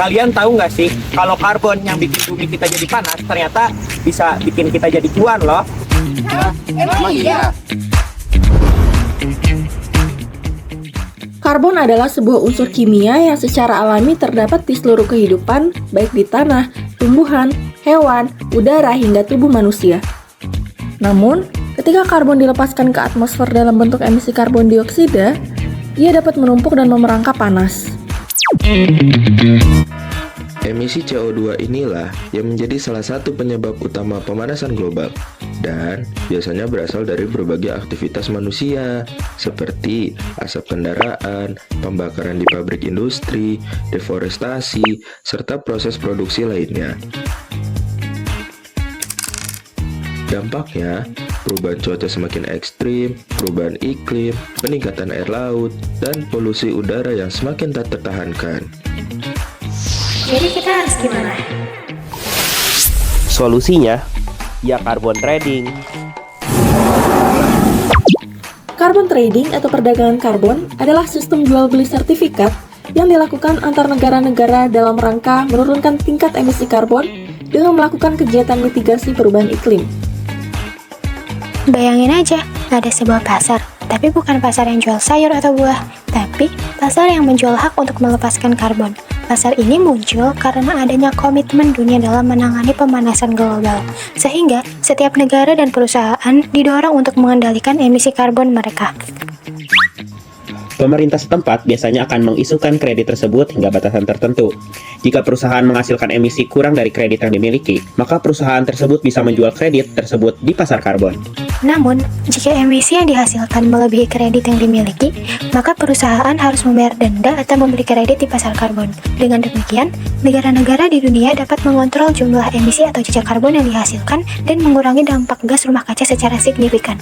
Kalian tahu nggak sih, kalau karbon yang bikin bumi kita jadi panas, ternyata bisa bikin kita jadi cuan loh. Emang iya? Karbon adalah sebuah unsur kimia yang secara alami terdapat di seluruh kehidupan, baik di tanah, tumbuhan, hewan, udara, hingga tubuh manusia. Namun, ketika karbon dilepaskan ke atmosfer dalam bentuk emisi karbon dioksida, ia dapat menumpuk dan memerangkap panas. Emisi CO2 inilah yang menjadi salah satu penyebab utama pemanasan global dan biasanya berasal dari berbagai aktivitas manusia seperti asap kendaraan, pembakaran di pabrik industri, deforestasi, serta proses produksi lainnya. Dampaknya, perubahan cuaca semakin ekstrim, perubahan iklim, peningkatan air laut, dan polusi udara yang semakin tak tertahankan. Jadi kita harus gimana? Solusinya, ya carbon trading. Carbon trading atau perdagangan karbon adalah sistem jual beli sertifikat yang dilakukan antar negara-negara dalam rangka menurunkan tingkat emisi karbon dengan melakukan kegiatan mitigasi perubahan iklim. Bayangin aja, ada sebuah pasar, tapi bukan pasar yang jual sayur atau buah, tapi pasar yang menjual hak untuk melepaskan karbon. Pasar ini muncul karena adanya komitmen dunia dalam menangani pemanasan global, sehingga setiap negara dan perusahaan didorong untuk mengendalikan emisi karbon mereka. Pemerintah setempat biasanya akan mengisukan kredit tersebut hingga batasan tertentu. Jika perusahaan menghasilkan emisi kurang dari kredit yang dimiliki, maka perusahaan tersebut bisa menjual kredit tersebut di pasar karbon. Namun, jika emisi yang dihasilkan melebihi kredit yang dimiliki, maka perusahaan harus membayar denda atau membeli kredit di pasar karbon. Dengan demikian, negara-negara di dunia dapat mengontrol jumlah emisi atau jejak karbon yang dihasilkan dan mengurangi dampak gas rumah kaca secara signifikan.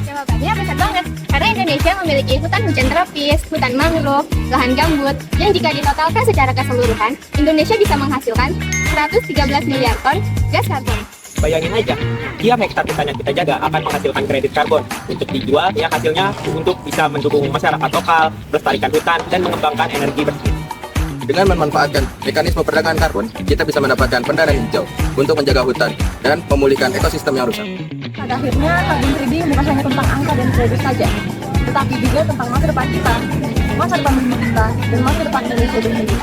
Jawabannya besar banget, karena Indonesia memiliki hutan hujan tropis, hutan mangrove, lahan gambut, yang jika ditotalkan secara keseluruhan, Indonesia bisa menghasilkan 113 miliar ton gas karbon. Bayangin aja, tiap hektar hutan yang kita jaga akan menghasilkan kredit karbon untuk dijual yang hasilnya untuk bisa mendukung masyarakat lokal, melestarikan hutan, dan mengembangkan energi bersih. Dengan memanfaatkan mekanisme perdagangan karbon, kita bisa mendapatkan pendanaan hijau untuk menjaga hutan dan memulihkan ekosistem yang rusak. Pada akhirnya, carbon trading bukan hanya tentang angka dan kredit saja, tetapi juga tentang masa depan kita, masa depan bumi kita, dan masa depan Indonesia sendiri.